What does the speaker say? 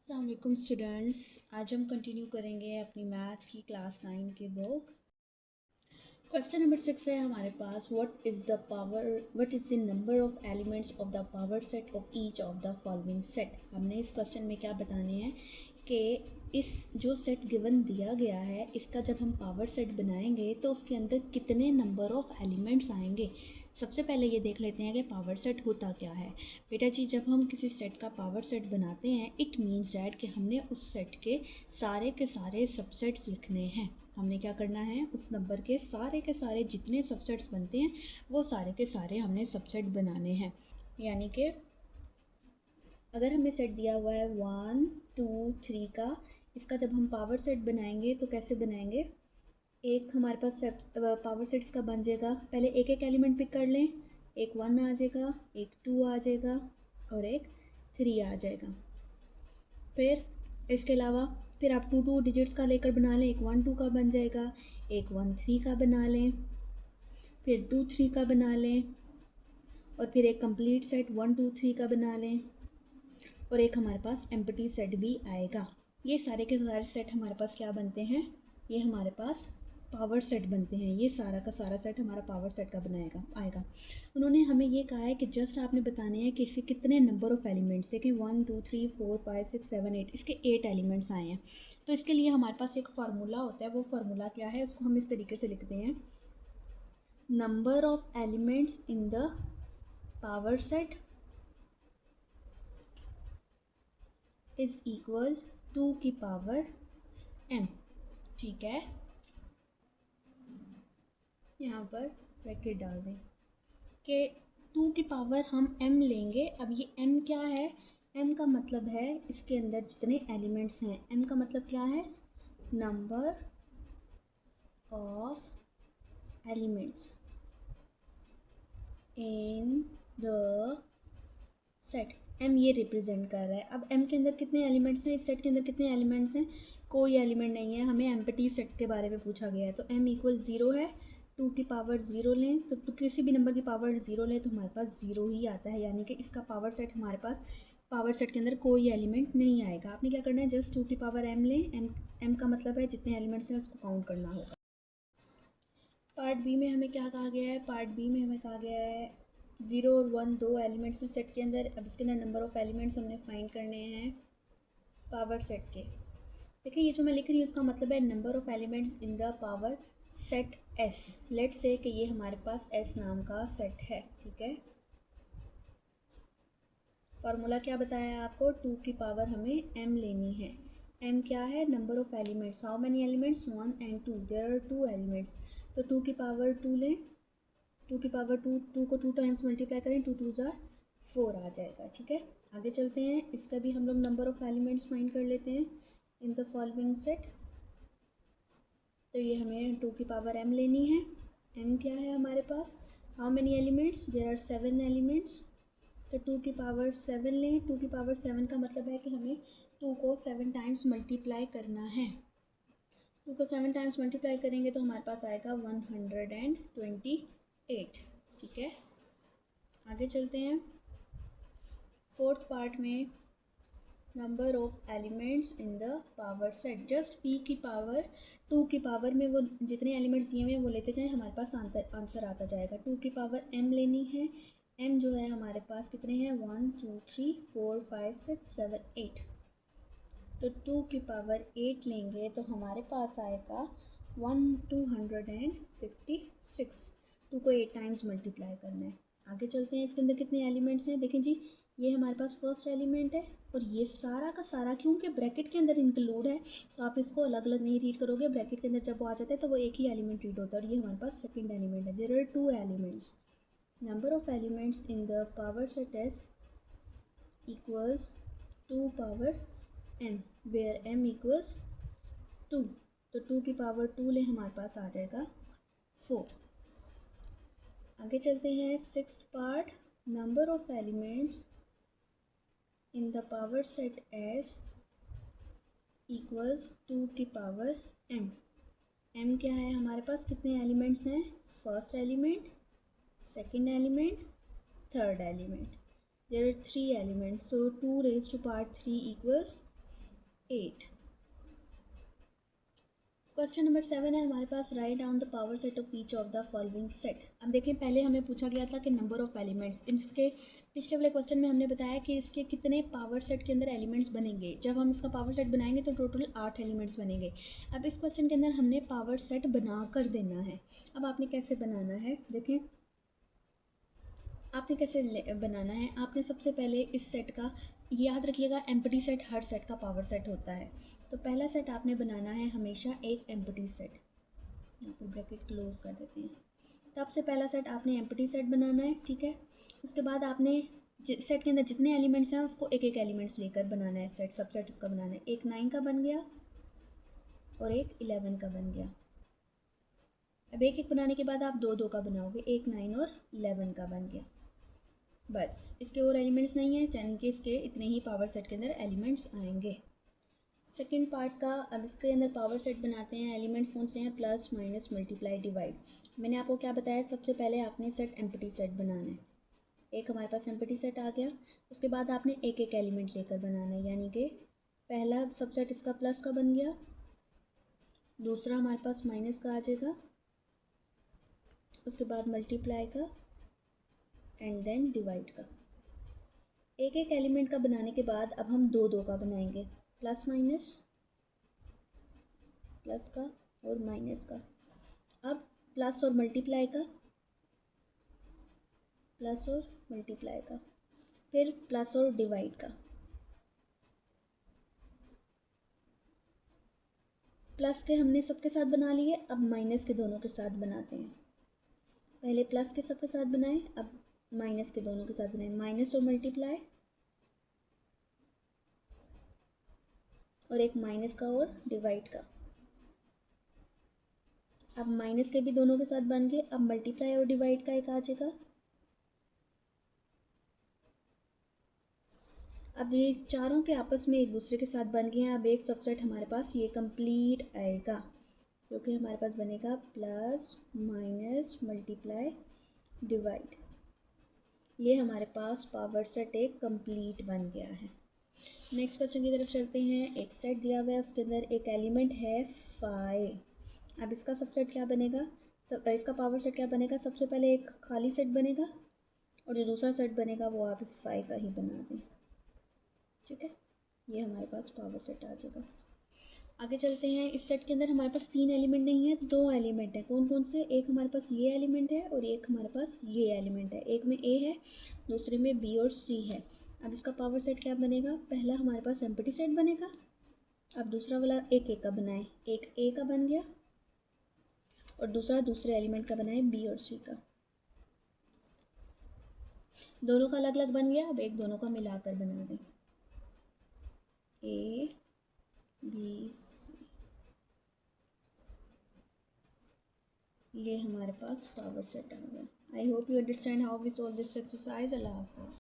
अस्सलाम वालेकुम स्टूडेंट्स। आज हम कंटिन्यू करेंगे अपनी मैथ्स की क्लास 9 की बुक। क्वेश्चन नंबर 6 है हमारे पास, what is the number of elements of the power set of each of the following set. हमने इस क्वेश्चन में क्या बताने हैं कि इस जो सेट गिवन दिया गया है इसका जब हम पावर सेट बनाएंगे तो उसके अंदर कितने नंबर ऑफ एलिमेंट्स आएंगे। सबसे पहले ये देख लेते हैं कि पावर सेट होता क्या है। बेटा जी, जब हम किसी सेट का पावर सेट बनाते हैं इट मीन्स डैट कि हमने उस सेट के सारे सबसेट्स लिखने हैं। हमने क्या करना है, उस नंबर के सारे जितने सबसेट्स बनते हैं वो सारे के सारे हमने सबसेट बनाने हैं। यानी कि अगर हमें सेट दिया हुआ है 1 2 3 का, इसका जब हम पावर सेट बनाएंगे तो कैसे बनाएंगे। एक हमारे पास पावर सेट इसका बन जाएगा, पहले एक एक एलिमेंट पिक कर लें। एक 1 आ जाएगा, एक 2 आ जाएगा और एक 3 आ जाएगा। फिर इसके अलावा फिर आप 2 डिजिट्स का लेकर बना लें, एक 1 2 का बन जाएगा, एक 1 3 का बना लें, फिर 2 3 का बना लें और फिर एक कंप्लीट सेट 1 2 3 का बना लें और एक हमारे पास एम्प्टी सेट भी आएगा। ये सारे के सारे सेट हमारे पास क्या बनते हैं, ये हमारे पास पावर सेट बनते हैं। ये सारा का सारा सेट हमारा पावर सेट का बनाएगा आएगा। उन्होंने हमें ये कहा है कि जस्ट आपने बताने हैं कि इसके कितने नंबर ऑफ एलिमेंट्स। देखिए 1 2 3 4 5 6 7 8, इसके 8 एलिमेंट्स आए हैं। तो इसके लिए हमारे पास एक फार्मूला होता है। वो फार्मूला क्या है, उसको हम इस तरीके से लिखते हैं, number of elements in the power set is equal 2 की पावर m। ठीक है, यहाँ पर ब्रैकेट डाल दें कि 2 की पावर हम m लेंगे। अब ये m क्या है, m का मतलब है इसके अंदर जितने एलिमेंट्स हैं। m का मतलब क्या है, number of elements in the set. m ये रिप्रेजेंट कर रहा है। अब m के अंदर कितने एलिमेंट्स हैं, इस सेट के अंदर कितने एलिमेंट्स हैं, कोई एलिमेंट नहीं है। हमें एम्प्टी सेट के बारे में पूछा गया है तो m इक्वल 0 है। 2 की पावर 0 लें तो किसी भी नंबर की पावर 0 लें तो हमारे पास 0 ही आता है। यानी कि इसका पावर सेट हमारे पास पावर सेट के अंदर कोई एलिमेंट नहीं आएगा। आपने क्या करना है, जस्ट 2 की पावर m लें। m का मतलब है जितने एलिमेंट्स हैं उसको काउंट करना होगा। पार्ट बी में हमें क्या कहा गया है, पार्ट बी में हमें कहा गया है 0 और 1 दो एलिमेंट्स हैं सेट के अंदर। अब इसके अंदर नंबर ऑफ़ एलिमेंट्स हमने फाइंड करने हैं पावर सेट के। देखिए ये जो मैं लिख रही हूँ उसका मतलब है number of elements in the power set S। Let say कि ये हमारे पास S नाम का सेट है। ठीक है, फार्मूला क्या बताया आपको, 2 की पावर हमें m लेनी है। m क्या है, number of elements. How many elements, 1 and 2, there are 2 elements. तो 2 की पावर 2 लें, 2 की पावर 2 को 2 टाइम्स मल्टीप्लाई करें, 2 2 ज़ा 4 आ जाएगा। ठीक है, आगे चलते हैं, इसका भी हम लोग नंबर ऑफ़ एलिमेंट्स फाइंड कर लेते हैं इन द फॉलोइंग सेट। तो ये हमें 2 की पावर m लेनी है। m क्या है हमारे पास, how many elements, there are 7 elements. तो 2 की पावर 7 लें। 2 की पावर 7 का मतलब है कि हमें 2 को 7 टाइम्स मल्टीप्लाई करना है। 2 को 7 टाइम्स मल्टीप्लाई करेंगे तो हमारे पास आएगा 128। ठीक है, आगे चलते हैं। फोर्थ पार्ट में number of elements in the power set. Just p की पावर 2 की पावर में वो जितने एलिमेंट्स दिए हुए हैं वो लेते जाएं, हमारे पास आंसर आता जाएगा। 2 की पावर m लेनी है। m जो है हमारे पास कितने हैं, 1 2 3 4 5 6 7 8। तो 2 की पावर 8 लेंगे तो हमारे पास आएगा 256। 2 को 8 टाइम्स मल्टीप्लाई करना है। आगे चलते हैं, इसके अंदर कितने एलिमेंट्स हैं। देखें जी, ये हमारे पास फर्स्ट एलिमेंट है और ये सारा का सारा क्योंकि ब्रैकेट के अंदर इंक्लूड है तो आप इसको अलग अलग नहीं रीड करोगे। ब्रैकेट के अंदर जब वो आ जाता है तो वो एक ही एलिमेंट रीड होता है और ये हमारे पास सेकेंड एलिमेंट है। There are 2 elements. Number of elements in the power set S equals 2 power m, where m equals 2। तो 2 की पावर 2 ले, हमारे पास आ जाएगा 4। आगे चलते हैं, sixth part, number of elements in the power set S equals 2 की पावर m। m क्या है हमारे पास, कितने एलिमेंट्स हैं, first element, second element, third element. There are 3 elements, so 2 raised to power 3 equals 8। Question number 7 है हमारे पास, right down the power set of each of the following set. अब देखें, पहले हमें पूछा गया था कि नंबर ऑफ एलिमेंट्स, इसके पिछले वाले क्वेश्चन में हमने बताया कि इसके कितने पावर सेट के अंदर एलिमेंट्स बनेंगे। जब हम इसका पावर सेट बनाएंगे तो टोटल 8 एलिमेंट्स बनेंगे। अब इस क्वेश्चन के अंदर हमने पावर सेट बना कर देना है। अब आपने कैसे बनाना है, देखें आपने कैसे बनाना है। आपने सबसे पहले इस सेट का, याद रखिएगा एम्प्टी सेट हर सेट का पावर सेट होता है। तो पहला सेट आपने बनाना है हमेशा एक एम्प्टी सेट, यहाँ पे ब्रैकेट क्लोज कर देते हैं। सबसे पहला सेट आपने एम्प्टी सेट बनाना है, ठीक है। उसके बाद आपने सेट के अंदर जितने एलिमेंट्स हैं उसको एक एक एलिमेंट्स लेकर बनाना है सेट, सबसेट उसका बनाना है। एक 9 का बन गया और एक 11 का बन गया। अब एक एक बनाने के बाद आप दो दो का बनाओगे, एक 9 और 11 का बन गया। बस, इसके और एलिमेंट्स नहीं है, यानी कि इसके इतने ही पावर सेट के अंदर एलिमेंट्स आएंगे। सेकेंड पार्ट का, अब इसके अंदर पावर सेट बनाते हैं। एलिमेंट्स कौन से हैं, प्लस माइनस मल्टीप्लाई डिवाइड। मैंने आपको क्या बताया, सबसे पहले आपने सेट एम्प्टी सेट बनाना है। एक हमारे पास एम्प्टी सेट आ गया, उसके बाद आपने एक एक एलिमेंट लेकर बनाना है, यानी कि पहला सबसेट इसका प्लस का बन गया, दूसरा हमारे पास माइनस का आ जाएगा, उसके बाद मल्टीप्लाई का एंड देन डिवाइड का। एक एक एलिमेंट का बनाने के बाद अब हम दो दो का बनाएंगे, प्लस माइनस, प्लस का और माइनस का। अब प्लस और मल्टीप्लाई का, प्लस और मल्टीप्लाई का, फिर प्लस और डिवाइड का। प्लस के हमने सबके साथ बना लिए, अब माइनस के दोनों के साथ बनाते हैं। पहले प्लस के सबके साथ बनाए, अब माइनस के दोनों के साथ बनाए। माइनस और मल्टीप्लाई और एक माइनस का और डिवाइड का। अब माइनस के भी दोनों के साथ बन गए, अब मल्टीप्लाई और डिवाइड का एक आ जाएगा। अब ये चारों के आपस में एक दूसरे के साथ बन गए हैं। अब एक सबसेट हमारे पास ये कंप्लीट आएगा, जो कि हमारे पास बनेगा प्लस माइनस मल्टीप्लाई डिवाइड। ये हमारे पास पावर सेट एक कंप्लीट बन गया है। नेक्स्ट क्वेश्चन की तरफ चलते हैं। एक सेट दिया हुआ है, उसके अंदर एक एलिमेंट है 5। अब इसका सबसेट क्या बनेगा, इसका पावर सेट क्या बनेगा। सबसे पहले एक खाली सेट बनेगा और जो दूसरा सेट बनेगा वो आप इस 5 का ही बना दें, ठीक है। ये हमारे पास पावर सेट आ जाएगा। आगे चलते हैं। इस सेट के अंदर हमारे पास 3 एलिमेंट नहीं है, 2 एलिमेंट है। कौन कौन से, एक हमारे पास ये एलिमेंट है और एक हमारे पास ये एलिमेंट है। एक में ए है, दूसरे में बी और सी है। अब इसका पावर सेट क्या बनेगा, पहला हमारे पास एम्प्टी सेट बनेगा, अब दूसरा वाला एक एक का बनाए, एक ए का बन गया और दूसरा दूसरे एलिमेंट का बनाए बी और सी का। दोनों का अलग अलग बन गया, अब एक दोनों का मिलाकर बना दें, ए बी सी। ये हमारे पास पावर सेट आ गया। I hope you understand how we solve this exercise. अल्लाह हाफिज़।